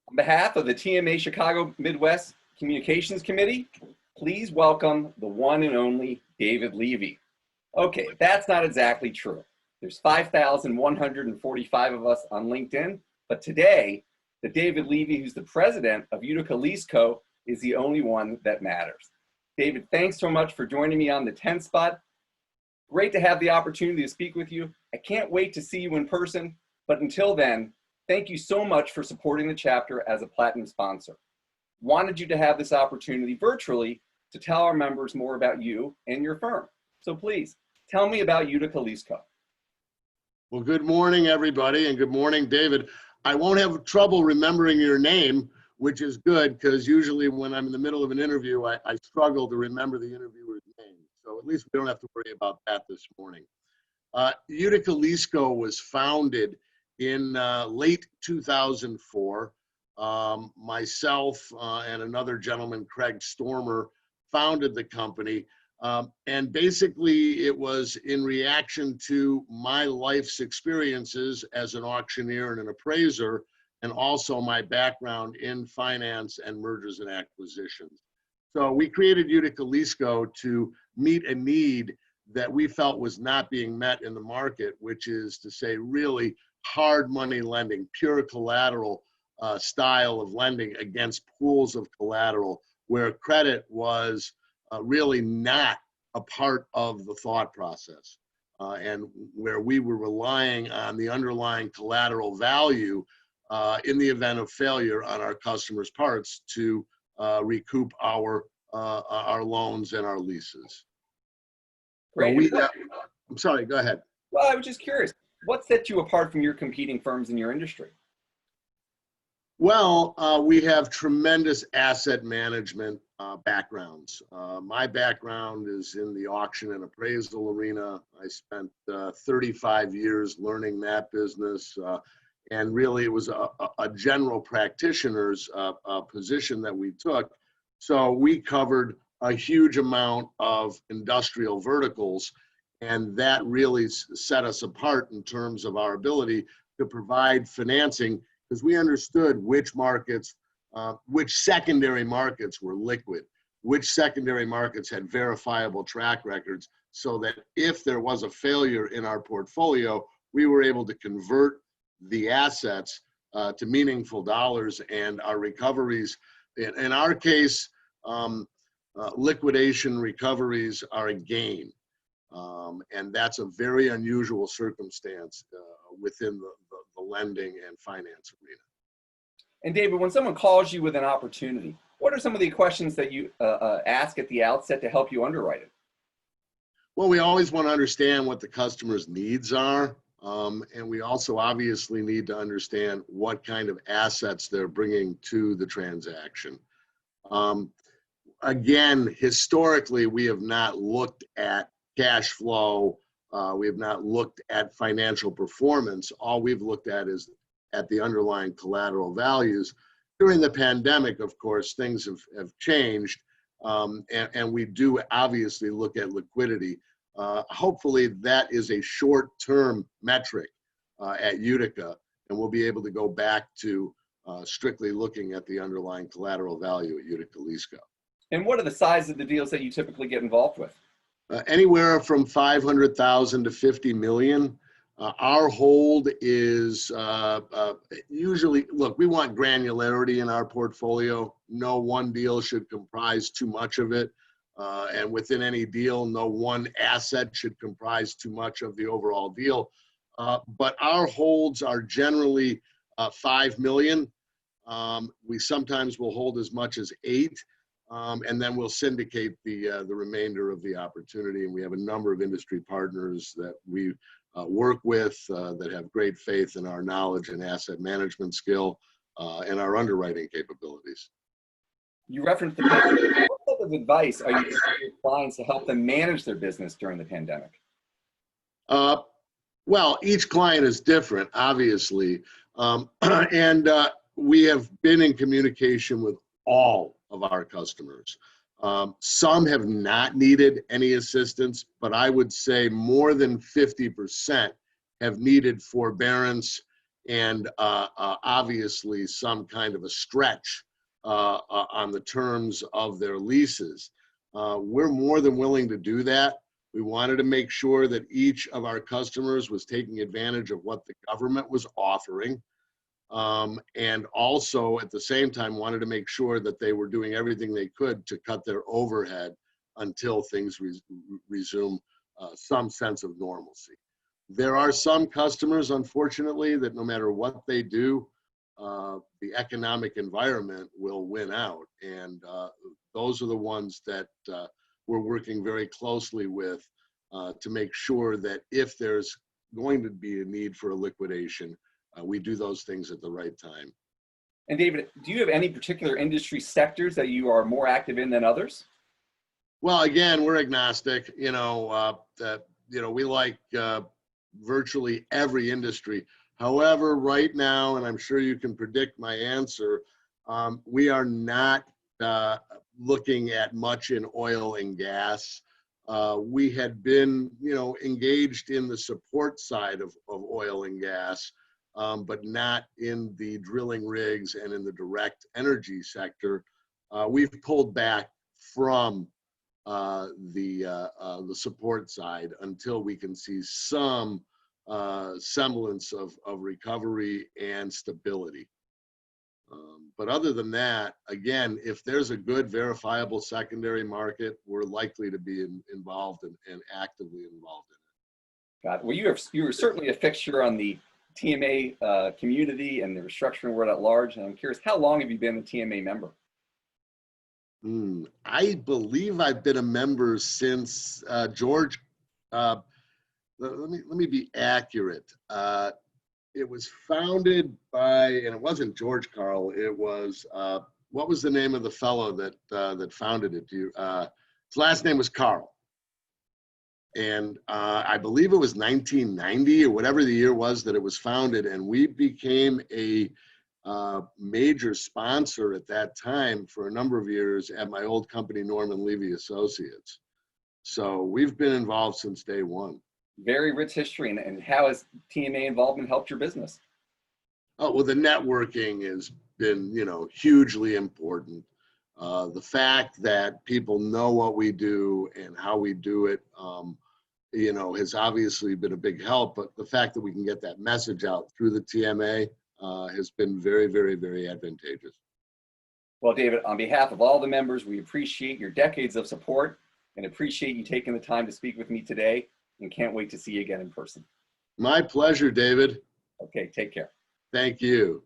On behalf of the TMA Chicago Midwest Communications Committee, please welcome the one and only David Levy. Okay, that's not exactly true. There's 5,145 of us on LinkedIn, but today, the David Levy, who's the president of Utica Leasco, is the only one that matters. David, thanks so much for joining me on the 10 spot. Great to have the opportunity to speak with you. I can't wait to see you in person, but until then, thank you so much for supporting the chapter as a platinum sponsor. Wanted you to have this opportunity virtually to tell our members more about you and your firm. So please, tell me about Utica Leasco. Well, good morning, everybody, and good morning, David. I won't have trouble remembering your name, which is good, because usually when I'm in the middle of an interview, I struggle to remember the interviewer's name. So at least we don't have to worry about that this morning. Utica Leasco was founded in late 2004. Myself and another gentleman, Craig Stormer, founded the company. And basically it was in reaction to my life's experiences as an auctioneer and an appraiser, and also my background in finance and mergers and acquisitions. So we created Utica Leasco to meet a need that we felt was not being met in the market, which is to say really hard money lending, pure collateral style of lending against pools of collateral, where credit was really not a part of the thought process, and where we were relying on the underlying collateral value in the event of failure on our customers' parts to recoup our loans and our leases. Great. So I'm sorry, go ahead. Well, I was just curious, what set you apart from your competing firms in your industry? Well, we have tremendous asset management backgrounds. My background is in the auction and appraisal arena. I spent 35 years learning that business, and really it was a general practitioner's position that we took. So we covered a huge amount of industrial verticals, and that really set us apart in terms of our ability to provide financing, because we understood which markets, which secondary markets were liquid, which secondary markets had verifiable track records, so that if there was a failure in our portfolio, we were able to convert the assets to meaningful dollars, and our recoveries, in our case, liquidation recoveries are a gain. And that's a very unusual circumstance within the lending and finance arena. And David, when someone calls you with an opportunity, what are some of the questions that you ask at the outset to help you underwrite it? Well, we always want to understand what the customer's needs are. And we also obviously need to understand what kind of assets they're bringing to the transaction. Again, historically, we have not looked at cash flow. We have not looked at financial performance. All we've looked at is at the underlying collateral values. During the pandemic, of course, things have changed, and we do obviously look at liquidity. Hopefully that is a short-term metric at Utica, and we'll be able to go back to strictly looking at the underlying collateral value at Utica Leasco. And what are the size of the deals that you typically get involved with? Anywhere from 500,000 to 50 million. Our hold is usually, look, we want granularity in our portfolio. No one deal should comprise too much of it. And within any deal, no one asset should comprise too much of the overall deal. But our holds are generally 5 million. We sometimes will hold as much as 8. And then we'll syndicate the remainder of the opportunity. And we have a number of industry partners that we work with that have great faith in our knowledge and asset management skill and our underwriting capabilities. You referenced the pandemic. What type of advice are you giving your clients to help them manage their business during the pandemic? Well, each client is different, obviously. And we have been in communication with all of our customers. Some have not needed any assistance, but I would say more than 50% have needed forbearance and obviously some kind of a stretch on the terms of their leases. We're more than willing to do that. We wanted to make sure that each of our customers was taking advantage of what the government was offering. And also at the same time wanted to make sure that they were doing everything they could to cut their overhead until things resume some sense of normalcy. There are some customers, unfortunately, that no matter what they do, the economic environment will win out. And those are the ones that we're working very closely with to make sure that if there's going to be a need for a liquidation, we do those things at the right time. And David, do you have any particular industry sectors that you are more active in than others? Well, again, we're agnostic. We like virtually every industry. However, right now, and I'm sure you can predict my answer, we are not looking at much in oil and gas. We had been, engaged in the support side of oil and gas, but not in the drilling rigs and in the direct energy sector. We've pulled back from the support side until we can see some semblance of recovery and stability. But other than that, again, if there's a good verifiable secondary market, we're likely to be involved and actively involved in it. Got it. Well, you are certainly a fixture on the TMA community and the restructuring world at large. And I'm curious, how long have you been a TMA member? I believe I've been a member since George. Let me be accurate. It was founded by, and it wasn't George Carl. It was what was the name of the fellow that founded it? His last name was Carl, and I believe it was 1990 or whatever the year was that it was founded, and we became a major sponsor at that time for a number of years at my old company, Norman Levy Associates. So we've been involved since day one. Very rich history. And how has TMA involvement helped your business? Oh, well, the networking has been, hugely important. The fact that people know what we do and how we do it, has obviously been a big help. But the fact that we can get that message out through the TMA has been very, very, very advantageous. Well, David, on behalf of all the members, we appreciate your decades of support and appreciate you taking the time to speak with me today, and can't wait to see you again in person. My pleasure, David. Okay, take care. Thank you.